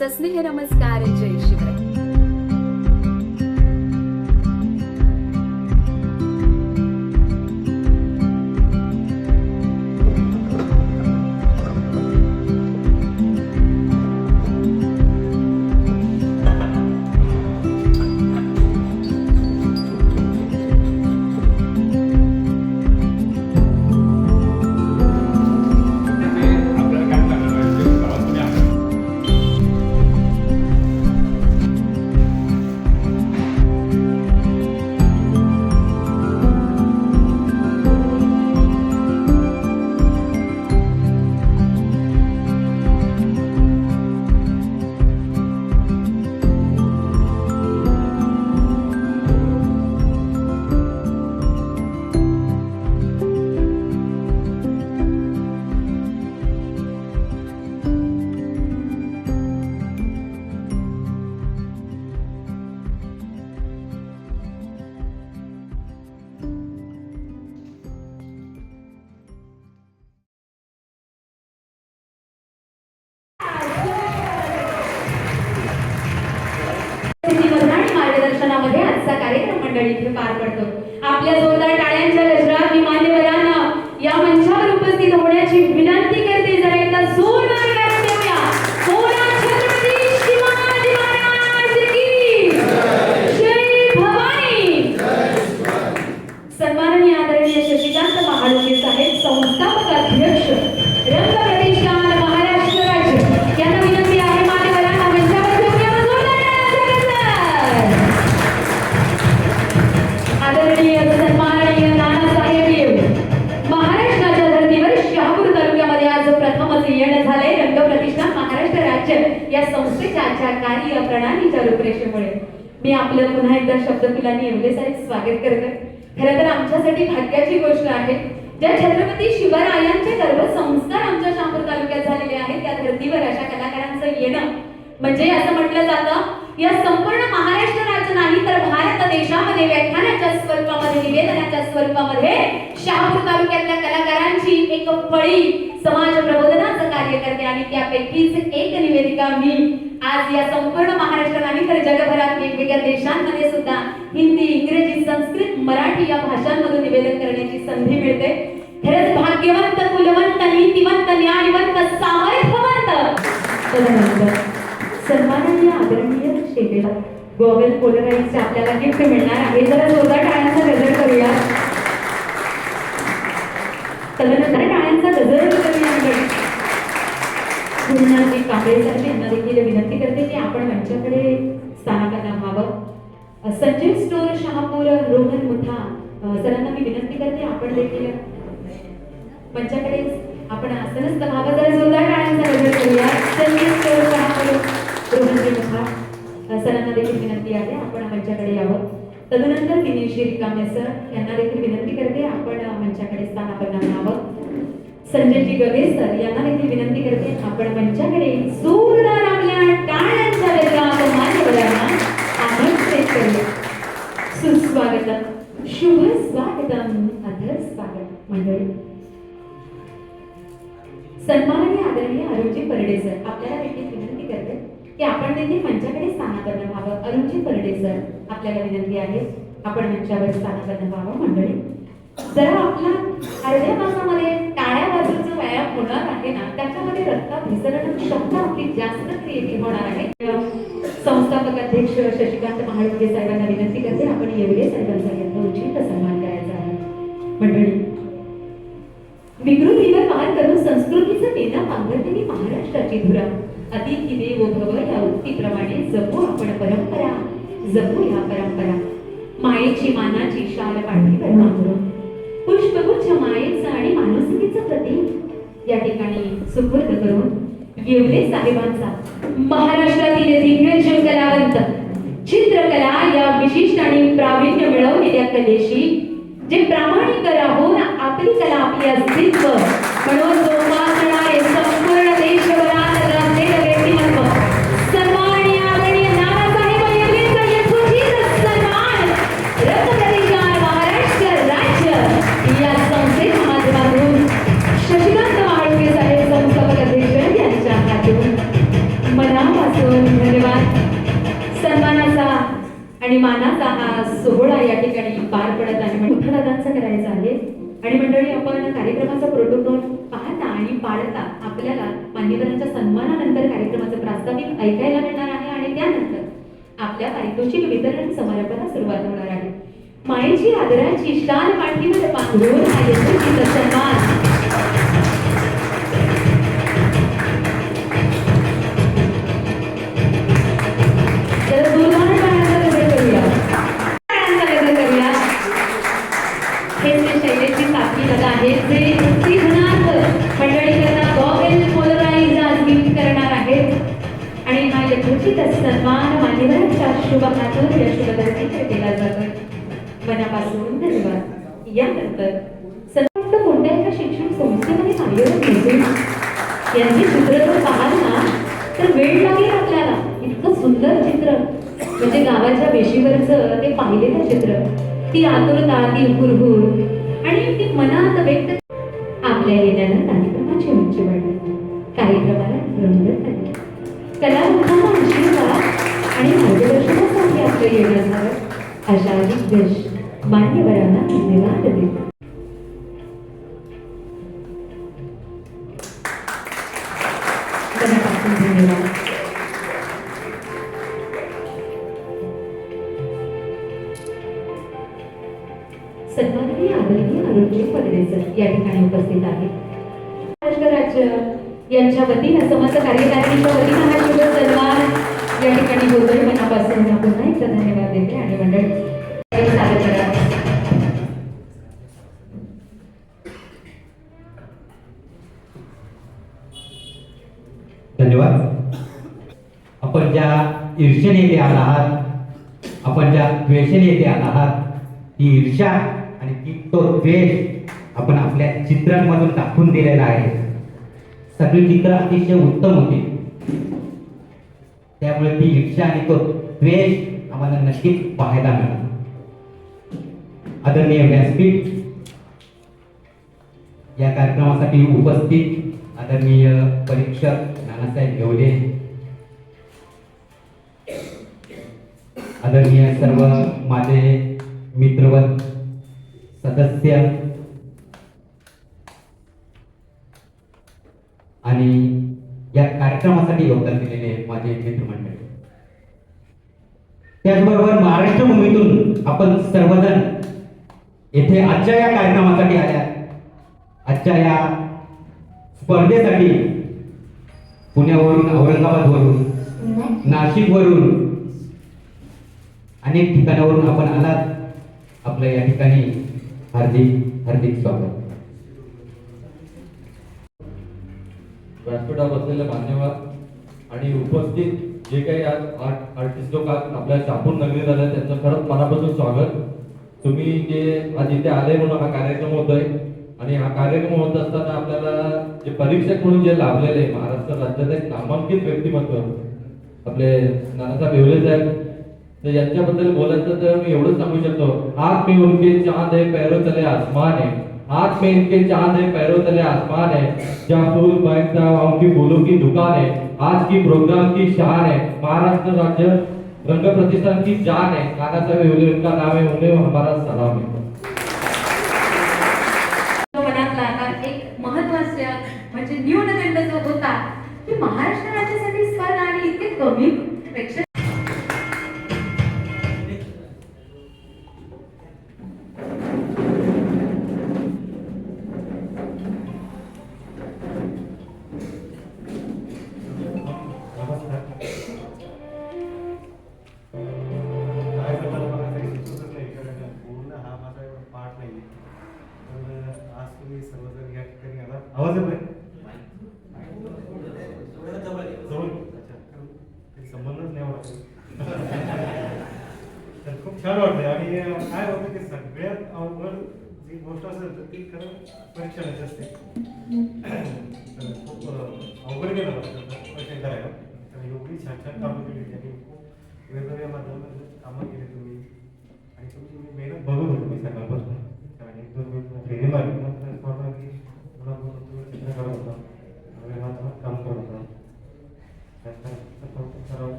सस्नेह नमस्कार, जय शिवराय. मार्गदर्शनामध्ये आजचा कार्यक्रम मंडळी इथे पार पडतो. आपल्या जोरदार टाळ्यांच्या गजरात मी मान्यवरांना या मंचावर उपस्थित होण्याची विनंती करते. जरा एकदा जोरदार टाळ्या देऊया. बोला छत्रपती शिवाजी महाराज की जय भवानी. सन्माननीय आदरणीय शशिकांत महाळुंके साहेब, संस्थापक अध्यक्ष रंग प्रतिष्ठान महाराष्ट्र राज्य, यांना विनंती आहे मान्यवरांना मंचावर घेऊया. आदरणीय सन्माननीय नानासाहेब, महाराष्ट्राच्या धर्तीवर शहापूर तालुक्यामध्ये आज प्रथमच येणं झालंय रंग प्रतिष्ठान महाराष्ट्र राज्य या संस्थेच्या आजच्या कार्यप्रणालीच्या रूपरेषेमुळे. मी आपलं पुन्हा एकदा शब्दफुलांनी एवढे सारे स्वागत करते. खरं तर आमच्यासाठी भाग्याची गोष्ट आहे, ज्या छत्रपती शिवरायांचे गर्भसंस्कार आमच्या शहापूर तालुक्यात झालेले आहेत, त्या धर्तीवर अशा कलाकारांचं येणं म्हणजे असं म्हटलं जातं, या संपूर्ण महाराष्ट्र राज्य नाही तर भारत देशामध्ये व्याख्यानाच्या स्वरूपामध्ये, निवेदनाच्या स्वरूपामध्ये शहापूर तालुक्यातल्या कलाकारांची एक फळी समाज प्रबोधनाचं कार्य करते. आणि त्यापैकीच एक निवेदिका मी आज या संपूर्ण महाराष्ट्र नाही तर जगभरात वेगवेगळ्या देशांमध्ये सुद्धा हिंदी, इंग्रजी, संस्कृत, मराठी या भाषांमधून निवेदन करण्याची संधी मिळते. खरंच भाग्यवंत, कुलवंत, नीतिवंत, न्यायवंत, सामर्थ्यवंत. सन्माननीय आदरणीय शेतेला गॉगल पोलराईजचे आपल्याला गिफ्ट मिळणार आहे. जरा जोरदार टाळ्यांचा गजर करूया. तदनंतर टाळ्यांचा गजर करूया. गुरुनाथजी कांबळे साहेब यांना देखील विनंती करते की आपण मंचाकडे स्थानापन्न व्हावं. संजय स्टोर शहापूर, रोहन मुठा सरांना मी विनंती करते आपण देखील मंचाकडे आपण आसनस्थ व्हावं. जरा जोरदार टाळ्यांचा गजर करूया. संजय स्टोर शहापूर, रोहन मुठा सरांना देखील विनंती आहे आपण मंचाकडे यावं. तदनंतर दिनेश रिकामे सर यांना देखील विनंती करते आपण मंचाकडे स्थानापन्न व्हावं. संजयजी गवे सर यांना देखील विनंती करते आपण मंचाकडे जोरदार आपल्या टाळ्यांच्या गजरात मान्यवरांना आमंत्रित करूया. सुस्वागतम, शुभ स्वागतम, अधर स्वागत. मंडळी, सन्माननीय आदरणीय अरुणजी परडे सर आपल्याला देखील विनंती करते की आपण देखील मंचाकडे स्थानापन्न व्हावं. अरुणजी परडे सर आपल्याला विनंती आहे आपण मंचावर स्थानापन्न व्हावं. मंडळी, जरा आपला अर्ध्या तासामध्ये टाळ्या वाजवण्याचा व्यायाम होणार आहे ना, त्याच्यामध्ये रक्ताभिसरण क्षमता आपली जास्त क्रिएटिव्ह होणार आहे. संस्थापक अध्यक्ष शशिकांत महाळुंके साहेबांना विनंती करते आपण येवले साहेबांचा यांचा उचित सन्मान करायचा आहे. मंडळी, विकृतीवर मार करून संस्कृतीचं नेता पांघरलेली महाराष्ट्राची धुरा, अतिथी देवो भव या उक्तीप्रमाणे जपू आपण परंपरा, जपू या परंपरा. मायेची मानाची शाल पाठीवर पांघरून पुष्पगुच्छ मायेचं आणि माणुसकीचं प्रतीक या ठिकाणी सुपूर्द करून येवले साहेबांचा महाराष्ट्रातील दिग्गज कलावंत, चित्रकला या विशिष्ट आणि प्रावीण्य मिळवलेल्या कलेशी जे प्रामाणिक राहून आपली कला, आपली अस्तित्व म्हणून जोपासणारे संपूर्ण देशभरात गाजलेले व्यक्तिमत्व सन्माननीय आदरणीय नानासाहेब यांचा यथोचित सन्मान रंग प्रतिष्ठान महाराष्ट्र राज्य या संस्थेच्या माध्यमातून शशिकांत महाळुंके साहेब संस्थापक अध्यक्ष यांच्या हातून मनापासून आणि मानाचा हा सोहळा या ठिकाणी पार पडत आहे. मुठदादांचं करायचं आहे आणि मंडळी आपण कार्यक्रमाचा प्रोटोकॉल पाहता आणि पाळता आपल्याला मान्यवरांच्या सन्मानानंतर कार्यक्रमाचं प्रास्ताविक ऐकायला मिळणार आहे आणि त्यानंतर आपल्या पारितोषिक वितरण समारंभाला सुरुवात होणार आहे. मायेची आदराची शाल पाठीवर पांघरून हा यशस्वी सन्मान सन्मान मान्यवरांच्या शुभ हातून या शुभदर्शनाकडे केला जातो. मनापासून धन्यवाद. यानंतर सर्वस्त कोणत्या एका शिक्षण संस्थेमध्ये कार्यरत नसून यांचे चित्र जर पाहाल ना तर वेळ लागेल आपल्याला. इतकं सुंदर चित्र म्हणजे गावाच्या वेशीवरचं ते पाहिलेलं चित्र, ती आतुरता, ती हुरहुर आणि ती मनात व्यक्त आपल्या येण्यानं कार्यक्रमाची उंची वाढली. कार्यक्रमाला रंगत आली. कलावंतांना आशीर्वाद आणि मार्गदर्शनासाठी आपलं येणं झालं. अशा दिग्गज मान्यवरांना धन्यवाद देतो. मनापासून धन्यवाद. सन्माननीय आदरणीय आरोग्य फडणवीस या ठिकाणी उपस्थित आहेत. महाराष्ट्र राज्य यांच्या वतीनं समस्त कार्यकारिणीच्या वतीनं हा शुभ सन्मान या ठिकाणी होतोय. मनापासून पुन्हा एकदा धन्यवाद देते आणि मंडळी सादर करा. धन्यवाद. आपण ज्या ईर्षेने येथे आला आहात, आपण ज्या द्वेषाने येथे आला आहात, ती ईर्षा आणि तो द्वेष आपण आपल्या चित्रांमधून दाखवून दिलेला आहे. सगळी चित्र अतिशय उत्तम होती. त्यामुळे ती ईर्षा आणि तो द्वेष आम्हाला नक्कीच पाहायला मिळाला. आदरणीय व्यासपीठ, या कार्यक्रमासाठी उपस्थित आदरणीय परीक्षक नानासाहेब घेवले, आदरणीय सर्व माझे मित्रवत सदस्य आणि या कार्यक्रमासाठी योगदान दिलेले माझे मित्रमंडळी, त्याचबरोबर महाराष्ट्र भूमीतून आपण सर्वजण येथे आजच्या या कार्यक्रमासाठी आल्या. आजच्या या स्पर्धेसाठी पुण्यावरून, औरंगाबादवरून, नाशिकवरून अनेक ठिकाणावरून आपण आलात. आपलं या ठिकाणी हार्दिक हार्दिक स्वागत. व्यासपीठावर बसलेले मान्यवर आणि उपस्थित जे काही आज आर्टिस्ट लोक आज आपल्या शहापूर नगरीत आले त्यांचं खरंच मनापासून स्वागत. तुम्ही जे आज इथे आले म्हणून हा कार्यक्रम होतोय आणि हा कार्यक्रम होत असताना आपल्याला जे परीक्षक म्हणून जे लाभलेले महाराष्ट्र राज्यात एक नामांकित व्यक्तिमत्व आपले नानासाहेब येवले साहेब, तर यांच्याबद्दल बोलायचं तर मी एवढंच सांगू शकतो. हाथ में उनके चांद है, पैरों तले आसमान है. हाथ में इनके चांद है, पैरों तले आसमान है. जहाँ फूल महकता वहाँ की फूलों की दुकान है. आज की प्रोग्राम की शान है. महाराष्ट्र राज्य रंग प्रतिष्ठान की जान है. नानासाहेब येवले उनका नाम है, उन्हें हमारा सलाम है. मनातला एक महत्त्वाचा म्हणजे न्यूनगंड जो होता की महाराष्ट्र राज्यासाठी स्पर्धा आणि इतके कमी प्रेक्षक आवाज येतोय? संबंधच नाही वाटत. तर खूप छान वाटतंय. आणि काय होतं की सगळ्यात अवघड जी गोष्ट असेल तर ती खरं परीक्षणाची असते. तर खूप अवघड गेलं परीक्षा करायला. तर एवढी छान छान कामं केली आणि खूप वेगवेगळ्या माध्यमात कामं केली तुम्ही आणि तुमची मेहनत बघत होतो मी सकाळपासून. आणि तुम्ही फेरी मारली नंतर की चित्र करत होता, काम करत होता.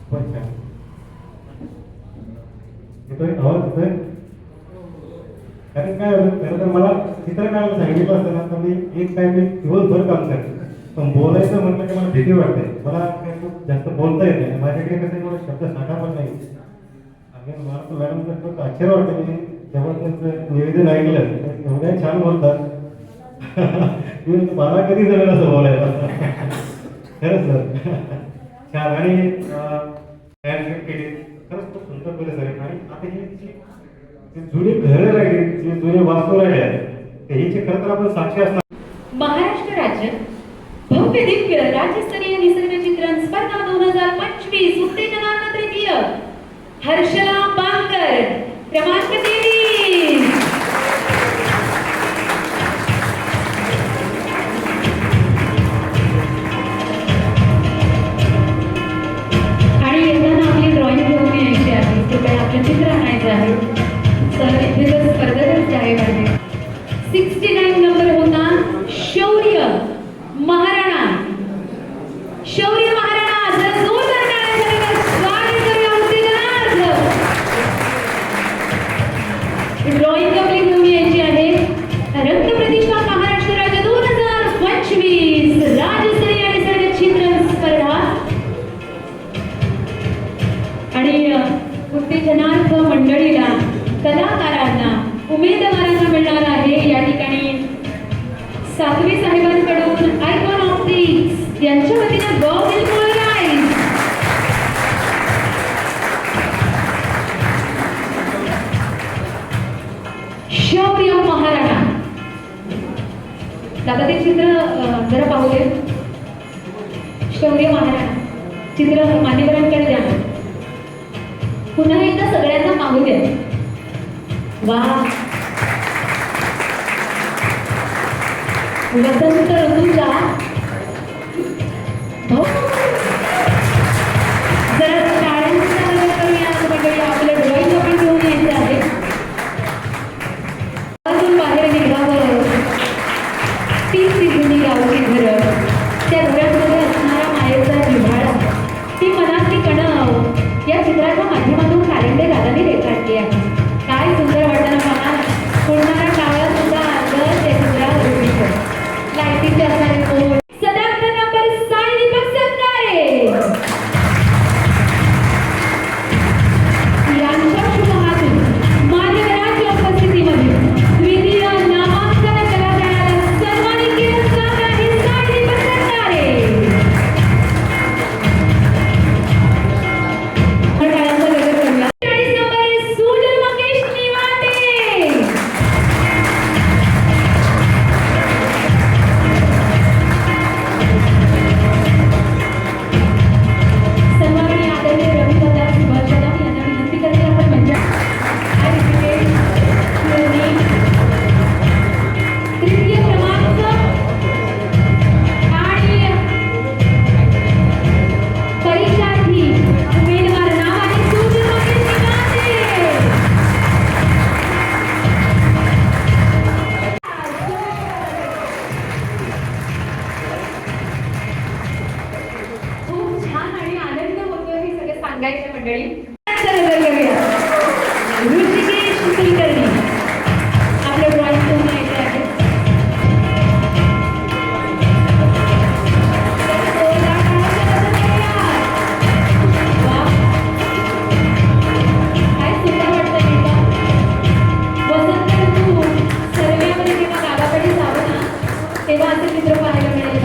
खूपच छान. चित्र काढायला सांगितलं असतं ना तर मी एक काय मी दिवसभर काम करते. पण बोलायचं म्हटलं की मला भीती वाटते. मला काही खूप जास्त बोलता येत नाही. माझ्याकडे कसं मला शब्द साठा पण नाही. आणि मला तर मॅडमचं खूप आश्चर्य वाटतं की जेव्हा त्यांचं निवेदन ऐकलं तर एवढ्या छान बोलतात. मला कधी झालं असं बोलायला. खरंच सर छान. आणि केली खरंच खूप सुंदर परिसर आहे. आणि आता ही जी जुनी घरं राहिली, जी जुने वास्तू राहिले आहेत ह्याची खरं तर आपण साक्षी असणार. महाराष्ट्र राज्य भव्य दिव्य राज्यस्तरीय निसर्ग चित्रण स्पर्धा 2025 उत्तेजनार्थ तृतीय हर्षला बांकर क्रमांक 23. आणि येताना आपली ड्रॉइंग घेऊन यायची आहे. कृपया आपलं चित्र आणायचं आहे. सर इथे तर स्पर्धेतच आहे माझे. 69 नंबर होता शौर्य महाराणा. शौर्य महाराणा जर जोरदार टाळ्यांसह स्वागत करूया उत्तेजनार्थ. ड्रॉइंग आपली घेऊन यायची आहे. रंगप्रतिष्ठा महाराष्ट्र राज्य 2025 राज्यस्तरीय निसर्ग चित्रण स्पर्धा. आणि उत्तेजनार्थ मंडळीला कलाकारांना उमेदवारांना मिळणार आहे या ठिकाणी सातवी साहेबांकडून आयकॉन ऑप्टिक्स यांच्या वतीनं गॉगल पोलराइज. शौर्य महाराणा. दादा ते चित्र जरा पाहू दे. शौर्य महाराणा चित्र मान्यवरांकडे द्या. पुन्हा एकदा सगळ्यांना पाहू द्या. वा वसंत ऋतूच्या हो जरा टाळ्यांचा आवाज करूया मंडळी. आपलं ड्रॉइंग आपण घेऊन यायचं आहे. अजून बाहेर निघावं. 30 जुनी गावची घरं, त्या घरांमध्ये असणारा मायेचा जिव्हाळा, ती मनातली कणव या चित्राच्या माध्यमातून कारंडे दादांनी रेखाटली आहे. काय सुंदर वाटतं मला. पुरणारा काळा सुद्धा अंग त्या चित्रावर दिसतो. लाईटीचे असणारे पोल. सदार्थ नंबर 6 दीपक संगारे यांच्या शुभ हातून मान्यवरांच्या उपस्थितीमध्ये द्वितीय नामांकन कलाकाराला सन्मानित केलं जात आहे. 6 दीपक संगारे. टाळ्यांचा गजर करूया. 40 नंबर सुजल मंगेश निवाते. सन्माननीय आदरणीय रवींद्र सुभाष कदम यांना विनंती करते आपण मंचावर. तृतीय क्रमांक आणि परीक्षार्थी उमेदवार नाव आहे सुजल मंगेश निवाते. खूप छान आणि आनंद होतोय हे सगळं सांगायचं मंडळी. ऋषिकेश कुलकर्णी आपलं ड्रॉइंग घेऊन यायचं आहे. वा. काय सुंदर वाटतं नाही का. वसंत ऋतू सर्वेमध्ये जेव्हा गावाकडे जावं ना तेव्हा असं चित्र पाहायला मिळेल.